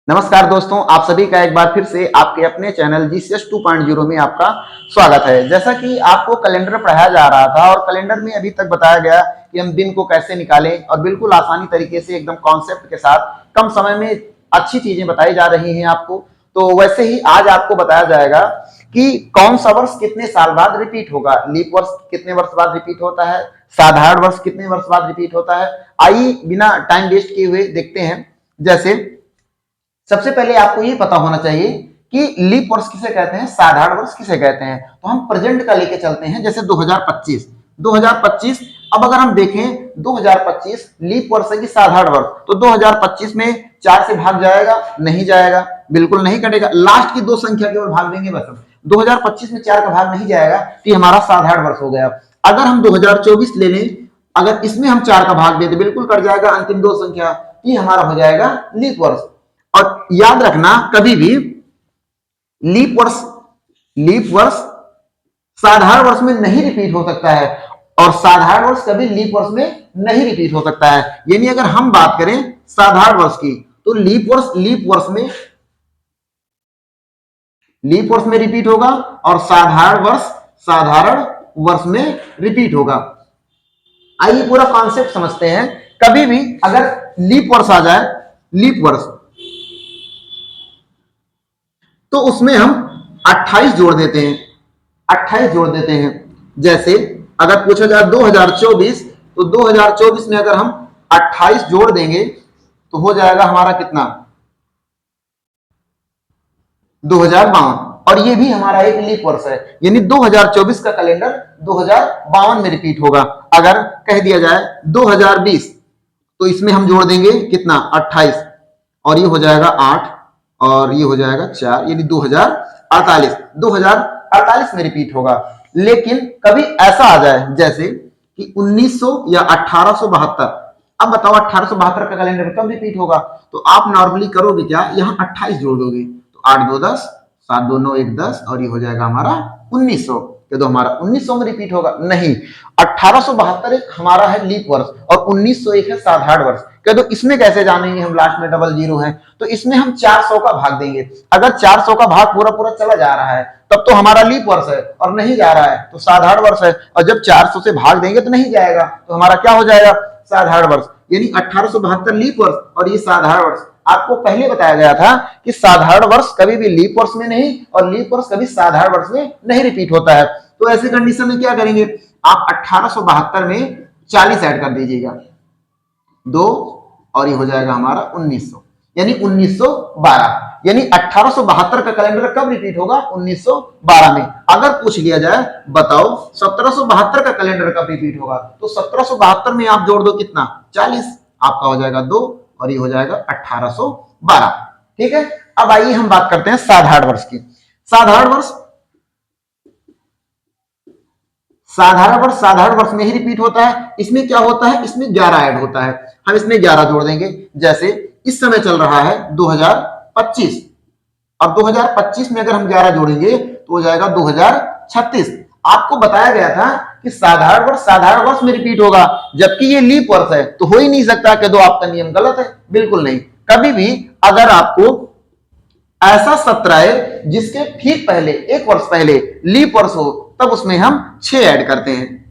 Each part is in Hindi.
नमस्कार दोस्तों, आप सभी का एक बार फिर से आपके अपने चैनल जीसीएस 2.0 में आपका स्वागत है। जैसा कि आपको कैलेंडर पढ़ाया जा रहा था और कैलेंडर में अभी तक बताया गया कि हम दिन को कैसे निकालें और बिल्कुल आसानी तरीके से एकदम कॉन्सेप्ट के साथ कम समय में अच्छी चीजें बताई जा रही हैं आपको। तो वैसे ही आज आपको बताया जाएगा कि कौन सा वर्ष कितने साल बाद रिपीट होगा, लीप वर्ष कितने वर्ष बाद रिपीट होता है, साधारण वर्ष कितने वर्ष बाद रिपीट होता है। आइए बिना टाइम वेस्ट किए हुए देखते हैं। जैसे सबसे पहले आपको ये पता होना चाहिए कि लीप वर्ष किसे कहते हैं, साधारण वर्ष किसे कहते हैं। तो हम प्रेजेंट का लेके चलते हैं, जैसे 2025। अब अगर हम देखें 2025 लीप वर्ष है कि साधारण वर्ष, तो 2025 में 4 से भाग जाएगा? नहीं जाएगा, बिल्कुल नहीं कटेगा। लास्ट की दो संख्या केवल भाग देंगे बस। 2025 में 4 का भाग नहीं जाएगा तो हमारा साधारण वर्ष हो गया। अगर हम 2024 ले लें, अगर इसमें हम 4 का भाग दें तो बिल्कुल कट जाएगा अंतिम दो संख्या, ये हमारा हो जाएगा लीप वर्ष। और याद रखना, कभी भी लीप वर्ष साधारण वर्ष में नहीं रिपीट हो सकता है और साधारण वर्ष कभी लीप वर्ष में नहीं रिपीट हो सकता है। यानी अगर हम बात करें साधारण वर्ष की, तो लीप वर्ष में रिपीट होगा और साधारण वर्ष में रिपीट होगा। आइए पूरा कॉन्सेप्ट समझते हैं। कभी भी अगर लीप वर्ष आ जाए, लीप वर्ष, तो उसमें हम 28 जोड़ देते हैं। जैसे अगर पूछा जाए 2024, तो 2024 में अगर हम 28 जोड़ देंगे तो हो जाएगा हमारा कितना, 2052। और ये भी हमारा एक लीप वर्ष है, यानी 2024 का कैलेंडर 2052 में रिपीट होगा। अगर कह दिया जाए 2020, तो इसमें हम जोड़ देंगे कितना, 28, और ये हो जाएगा 8 और ये हो जाएगा 4, यानी 2048 में रिपीट होगा। लेकिन कभी ऐसा आ जाए जैसे कि 1900 या 1872, अब बताओ 1872 का कैलेंडर कब रिपीट होगा? तो आप नॉर्मली करोगे क्या, यहां 28 जोड़ दोगे तो 8 2 10, 7 2 9 1 10, और ये हो जाएगा हमारा 1900। तो हमारा 1900 में रिपीट होगा? नहीं, 1872 एक हमारा है लीप वर्ष और 1901 है साधारण वर्ष। कह दो इसमें कैसे जानेंगे हम, लास्ट में डबल जीरो है, तो इसमें हम 400 का भाग देंगे। अगर 400 का भाग पूरा पूरा चला जा रहा है तब तो हमारा लीप वर्ष है, और नहीं जा रहा है तो साधारण वर्ष है। और जब 400 से भाग देंगे तो नहीं जाएगा, तो हमारा क्या हो जाएगा, साधारण वर्ष। यानी 1872 लीप वर्ष और ये साधारण वर्ष। आपको पहले बताया गया था कि साधारण वर्ष कभी भी लीप वर्ष में नहीं और लीप वर्ष कभी साधारण वर्ष में नहीं रिपीट होता है। तो ऐसे कंडीशन में क्या करेंगे, आप 1872 में 40 ऐड कर दीजिएगा, 2, और ये हो जाएगा हमारा 1900, यानी 1912। यानी 1872 का कैलेंडर कब रिपीट होगा, 1912 में। अगर पूछ लिया जाए बताओ 1772 का कैलेंडर कब रिपीट होगा, तो 1772 में आप जोड़ दो कितना, 40, आपका हो जाएगा 2 और ये हो जाएगा 1812। ठीक है। अब आइए हम बात करते हैं साधारण वर्ष की। साधारण वर्ष में ही रिपीट होता है। इसमें क्या होता है, इसमें 11 ऐड होता है, हम इसमें 11 जोड़ देंगे। जैसे इस समय चल रहा है 2025, और 2025 में अगर हम 11 जोड़ेंगे तो हो जाएगा 2036। आपको बताया गया था कि साधारण वर्ष में रिपीट होगा, जबकि ये लीप वर्ष है, तो हो ही नहीं सकता कि दो आपका नियम गलत है, बिल्कुल नहीं। कभी भी अगर आपको ऐसा सत्र है जिसके ठीक पहले, एक वर्ष पहले लीप वर्ष हो, तब उसमें हम 6 ऐड करते हैं,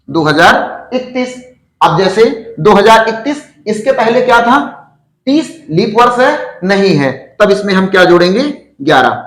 2031। अब जैसे 2031, इसके पहले क्या था, 30 लीप वर्ष है, नहीं है, तब इसमें हम क्या जोड़ेंगे, 11।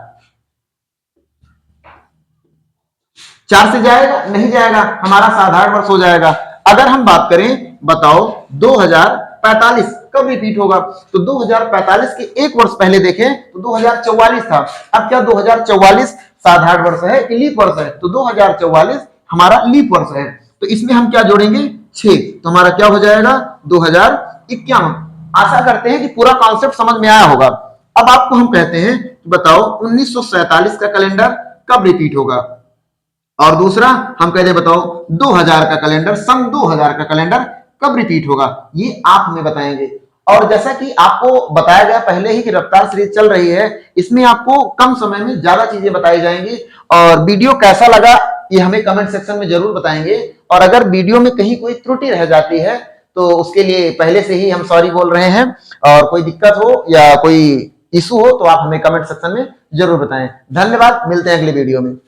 4 से जाएगा, नहीं जाएगा, हमारा साधारण वर्ष हो जाएगा। अगर हम बात करें, बताओ 2045 कब रिपीट होगा, तो 2045 के एक वर्ष पहले देखें तो 2044 था। अब क्या 2044 साधारण वर्ष है कि लीप वर्ष है, तो 2044 हमारा लीप वर्ष है, तो इसमें हम क्या जोड़ेंगे, 6, तो हमारा क्या हो जाएगा, 2051। आशा करते हैं कि पूरा कॉन्सेप्ट समझ में आया होगा। अब आपको हम कहते हैं कि बताओ 1947 का कैलेंडर कब रिपीट होगा, और दूसरा हम कहते हैं बताओ 2000 का कैलेंडर, सन 2000 का कैलेंडर कब रिपीट होगा, ये आप हमें बताएंगे। और जैसा कि आपको बताया गया पहले ही कि रफ्तार सीरीज चल रही है, इसमें आपको कम समय में ज्यादा चीजें बताई जाएंगी। और वीडियो कैसा लगा ये हमें कमेंट सेक्शन में जरूर बताएंगे। और अगर वीडियो में कहीं कोई त्रुटि रह जाती है तो उसके लिए पहले से ही हम सॉरी बोल रहे हैं। और कोई दिक्कत हो या कोई इशू हो तो आप हमें कमेंट सेक्शन में जरूर बताएं। धन्यवाद, मिलते हैं अगले वीडियो में।